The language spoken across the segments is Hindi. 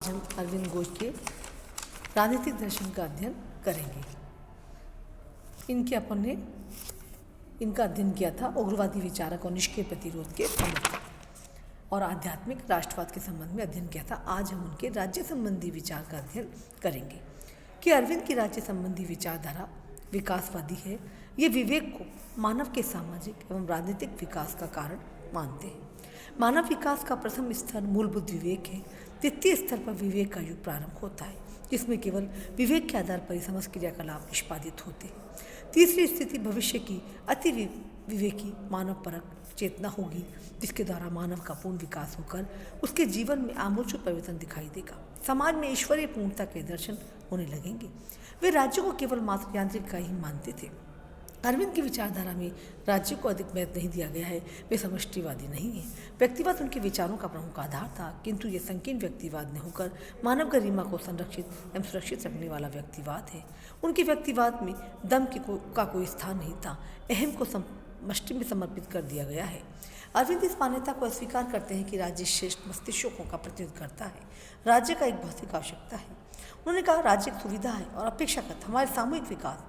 हम अरविंद घोष के राजनीतिक दर्शन का अध्ययन करेंगे। इनका अध्ययन किया था उग्रवादी विचारक और निष्क्रिय प्रतिरोध के समर्थक और आध्यात्मिक राष्ट्रवाद के संबंध में अध्ययन किया था। आज हम उनके राज्य संबंधी विचार का अध्ययन करेंगे कि अरविंद की राज्य संबंधी विचारधारा विकासवादी है। ये विवेक को मानव के सामाजिक एवं राजनीतिक विकास का कारण मानते हैं। मानव विकास का प्रथम स्तर मूलभूत विवेक है। द्वितीय स्तर पर विवेक का युग प्रारंभ होता है, जिसमें केवल विवेक के आधार पर ही समस्त क्रियाकलाप निष्पादित होते हैं। तीसरी स्थिति भविष्य की अति विवेकी मानवपरक चेतना होगी, जिसके द्वारा मानव का पूर्ण विकास होकर उसके जीवन में आमूलचूल परिवर्तन दिखाई देगा। समाज में ईश्वरीय पूर्णता के दर्शन होने लगेंगे। वे राज्य को केवल मात्र यांत्रिक का ही मानते थे। अरविंद की विचारधारा में राज्य को अधिक महत्व नहीं दिया गया है। वे समष्टिवादी नहीं है। व्यक्तिवाद उनके विचारों का प्रमुख आधार था, किंतु ये संकीर्ण व्यक्तिवाद ने होकर मानव गरिमा को संरक्षित एवं सुरक्षित रखने वाला व्यक्तिवाद है। उनके व्यक्तिवाद में दम का कोई स्थान नहीं था। अहम को समष्टि में समर्पित कर दिया गया है। अरविंद इस मान्यता को अस्वीकार करते हैं कि राज्य श्रेष्ठ मस्तिष्कों का प्रतिनिधित्व करता है। राज्य का एक भौतिक आवश्यकता है। उन्होंने कहा, राज्य एक सुविधा है और अपेक्षाकृत हमारे सामूहिक विकास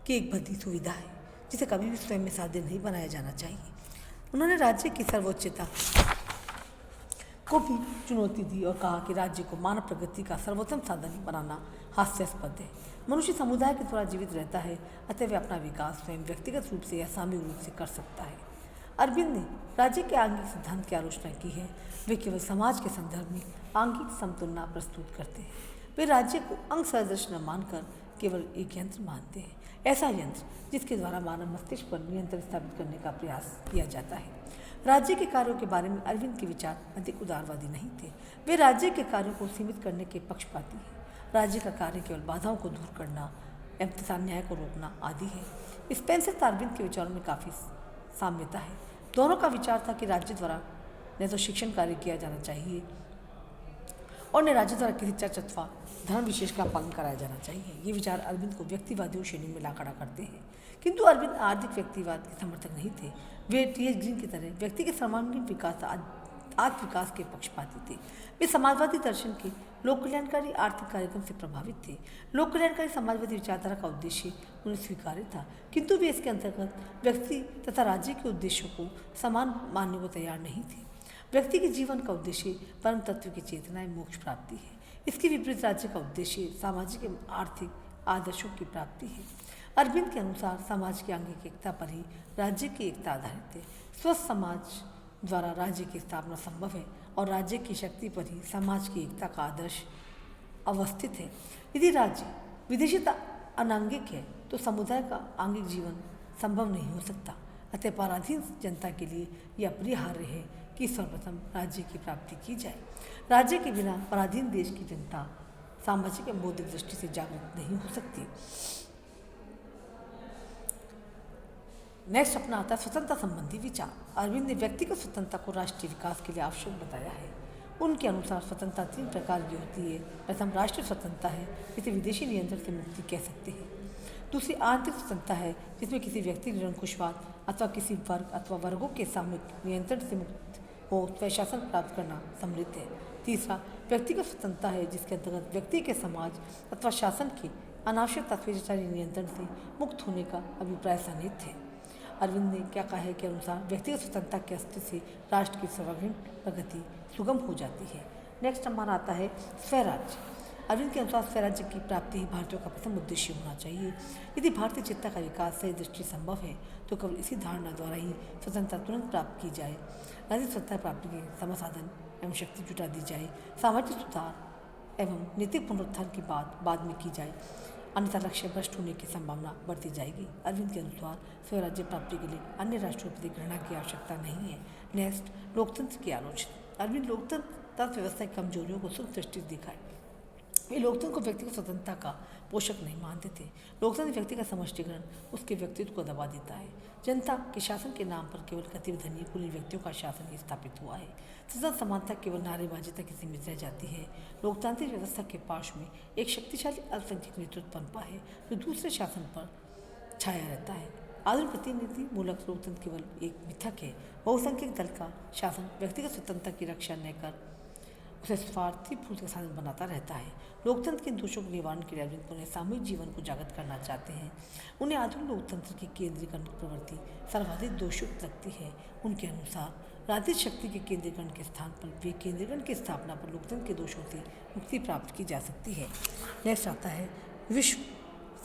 की एक बड़ी सुविधा है, जिसे कभी भी स्वयं में साध्य नहीं बनाया जाना चाहिए। उन्होंने राज्य की सर्वोच्चता को भी चुनौती दी और कहा कि राज्य को मानव प्रगति का सर्वोत्तम साधन बनाना हास्यास्पद है। मनुष्य समुदाय के द्वारा जीवित रहता है, अतः वह अपना विकास स्वयं व्यक्तिगत रूप से या सामूहिक रूप से कर सकता है। अरविंद ने राज्य के आंगिक सिद्धांत की आलोचना की है। वे केवल समाज के संदर्भ में आंगिक समतुलना प्रस्तुत करते हैं। वे राज्य को अंग सदृश न मानकर केवल एक यंत्र मानते हैं, ऐसा यंत्र जिसके द्वारा मानव मस्तिष्क पर नियंत्रण स्थापित करने का प्रयास किया जाता है। राज्य के कार्यों के बारे में अरविंद के विचार अधिक उदारवादी नहीं थे। वे राज्य के कार्यों को सीमित करने के पक्षपाती हैं। राज्य का कार्य केवल बाधाओं को दूर करना एवं तथा अन्याय को रोकना आदि है। स्पेंसर तथा अरविंद के विचारों में काफ़ी साम्यता है। दोनों का विचार था कि राज्य द्वारा न तो शिक्षण कार्य किया जाना चाहिए और न राज्य द्वारा किसी चर्च अथवा धर्म विशेष का पालन कराया जाना चाहिए। ये विचार अरविंद को व्यक्तिवादियों श्रेणी में ला खड़ा करते हैं, किंतु अरविंद आर्थिक व्यक्तिवाद के समर्थक नहीं थे। वे टी.एच. ग्रीन की तरह व्यक्ति के सर्वांगीण विकास आत्म विकास के पक्षपाती थे। वे समाजवादी दर्शन के लोक कल्याणकारी आर्थिक कार्यक्रम से प्रभावित थे। लोक कल्याणकारी समाजवादी विचारधारा का उद्देश्य उन्हें स्वीकार्य था, किंतु वे इसके अंतर्गत व्यक्ति तथा राज्य के उद्देश्यों को समान मानने को तैयार नहीं थे। व्यक्ति के जीवन का उद्देश्य परम तत्व की चेतना एवं मोक्ष प्राप्ति है। इसके विपरीत राज्य का उद्देश्य सामाजिक एवं आर्थिक आदर्शों की प्राप्ति है। अरविंद के अनुसार समाज की आंगिक एकता पर ही राज्य की एकता आधारित है। स्वस्थ समाज द्वारा राज्य की स्थापना संभव है और राज्य की शक्ति पर ही समाज की एकता का आदर्श अवस्थित है। यदि राज्य विदेशिता अनांगिक है तो समुदाय का आंगिक जीवन संभव नहीं हो सकता। अतः पराधीन जनता के लिए यह अपरिहार्य है कि सर्वप्रथम राज्य की प्राप्ति की जाए। राज्य के बिना पराधीन देश की जनता सामाजिक एवं बौद्धिक दृष्टि से जागृत नहीं हो सकती। नेक्स्ट अपना आता है स्वतंत्रता संबंधी विचार। अरविंद ने व्यक्तिगत स्वतंत्रता को राष्ट्रीय विकास के लिए आवश्यक बताया है। उनके अनुसार स्वतंत्रता 3 प्रकार की होती है। प्रथम राष्ट्रीय स्वतंत्रता है, जिसे विदेशी नियंत्रण से मुक्ति कह सकते हैं। दूसरी आंतरिक स्वतंत्रता है, जिसमें किसी व्यक्ति निरंकुशवाद अथवा किसी वर्ग अथवा वर्गों के सामूहिक नियंत्रण से मुक्त हो स्वशासन प्राप्त करना सम्मिलित है। तीसरा व्यक्तिगत स्वतंत्रता है, जिसके अंतर्गत व्यक्ति के समाज अथवा शासन के अनावश्यक स्वेच्छाचारी नियंत्रण से मुक्त होने का अभिप्राय सन्निहित है। अरविंद ने क्या कहा है के अनुसार व्यक्तिगत स्वतंत्रता के अस्तित्व से राष्ट्र की सर्वांगीण प्रगति सुगम हो जाती है। नेक्स्ट हमारा आता है स्वराज्य। अरविंद के अनुसार स्वराज्य की प्राप्ति ही भारतीयों का प्रथम उद्देश्य होना चाहिए। यदि भारतीय चित्ता का विकास सही दृष्टि संभव है तो केवल इसी धारणा द्वारा ही स्वतंत्रता तुरंत प्राप्त की जाए। राजनीतिक स्वतंत्रता प्राप्ति के समासाधन एवं शक्ति जुटा दी जाए। सामाजिक सुधार एवं नैतिक पुनरुत्थान की बात बाद में की जाए, अन्यथा लक्ष्य भ्रष्ट होने की संभावना बढ़ती जाएगी। अरविंद के अनुसार स्वराज्य प्राप्ति के लिए अन्य राष्ट्रों के प्रति घृणा की आवश्यकता नहीं है। नेक्स्ट लोकतंत्र की आलोचना। अरविंद लोकतंत्र व्यवस्था की कमजोरियों को सूक्ष्म दृष्टि से देखा है। वे लोकतंत्र को व्यक्तिगत स्वतंत्रता का पोषक नहीं मानते थे। लोकतंत्र व्यक्ति का समष्टिकरण उसके व्यक्तित्व को दबा देता है। जनता के शासन के नाम पर केवल कथित कुलीन व्यक्तियों का शासन ही स्थापित हुआ है। स्वतंत्र समानता केवल नारेबाजी तक सीमित रह जाती है। लोकतांत्रिक व्यवस्था के पार्श्व में एक शक्तिशाली अल्पसंख्यक नेतृत्व पनपा है जो दूसरे शासन पर छाया रहता है। आधुनिक प्रतिनिधि मूलक लोकतंत्र केवल एक मिथक है। बहुसंख्यक दल का शासन व्यक्तिगत स्वतंत्रता की रक्षा न कर उसे स्वार्थी फूल का साधन बनाता रहता है। लोकतंत्र के दोषों के निवारण के लिए अरविंद पुनः सामूहिक जीवन को जागृत करना चाहते हैं। उन्हें आधुनिक लोकतंत्र की केंद्रीकरण की प्रवृत्ति सर्वाधिक दोषयुक्त लगती है। उनके अनुसार राजनीतिक शक्ति के केंद्रीकरण के स्थान पर वे केंद्रीकरण की स्थापना पर लोकतंत्र के दोषों से मुक्ति प्राप्त की जा सकती है। नेक्स्ट आता है विश्व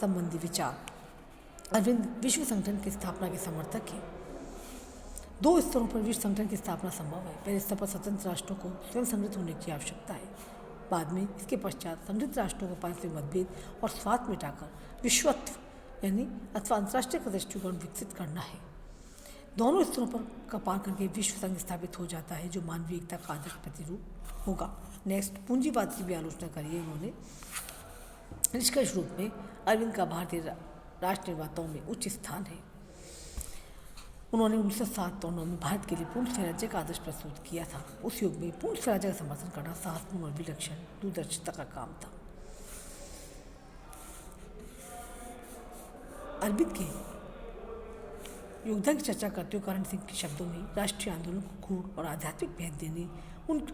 संबंधी विचार। अरविंद विश्व संगठन की स्थापना के समर्थक हैं। 2 स्तरों पर विश्व संगठन की स्थापना संभव है। पहले स्तर पर स्वतंत्र राष्ट्रों को स्वयं संगठित होने की आवश्यकता है। बाद में इसके पश्चात संगठित राष्ट्रों को पारस्परिक मतभेद और स्वार्थ मिटाकर विश्वत्व यानी अथवा अंतर्राष्ट्रीय का दृष्टिकोण विकसित करना है। दोनों स्तरों पर का पार करके विश्व संघ स्थापित हो जाता है, जो मानवीय एकता का आदर्श प्रतिरूप होगा। नेक्स्ट, पूंजीवाद की भी आलोचना करी है उन्होंने। निष्कर्ष रूप में अरविंद का भारतीय राष्ट्र निर्माताओं में उच्च स्थान है। उन्होंने 1907 और 1909 में भारत के लिए पूर्ण स्वराज्य का आदर्श प्रस्तुत किया था। उस युग में पूर्ण स्वराज्य का समर्थन करना साहसपूर्ण और विलक्षण दूरदर्शिता का काम था। अरविंद के योगदान की चर्चा करते हुए करण सिंह के शब्दों में राष्ट्रीय आंदोलन को गूढ़ और आध्यात्मिक भेद देने,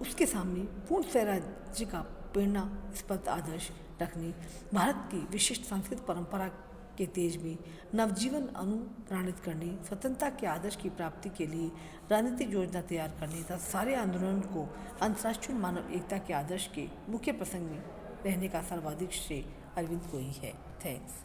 उसके सामने पूर्ण स्वराज्य का प्रेरणास्पद आदर्श रखने, भारत की विशिष्ट सांस्कृतिक परंपरा के तेज में नवजीवन अनुप्राणित करने, स्वतंत्रता के आदर्श की प्राप्ति के लिए राजनीतिक योजना तैयार करने तथा सारे आंदोलन को अंतर्राष्ट्रीय मानव एकता के आदर्श के मुख्य प्रसंग में रहने का सर्वाधिक श्रेय अरविंद को ही है। थैंक्स।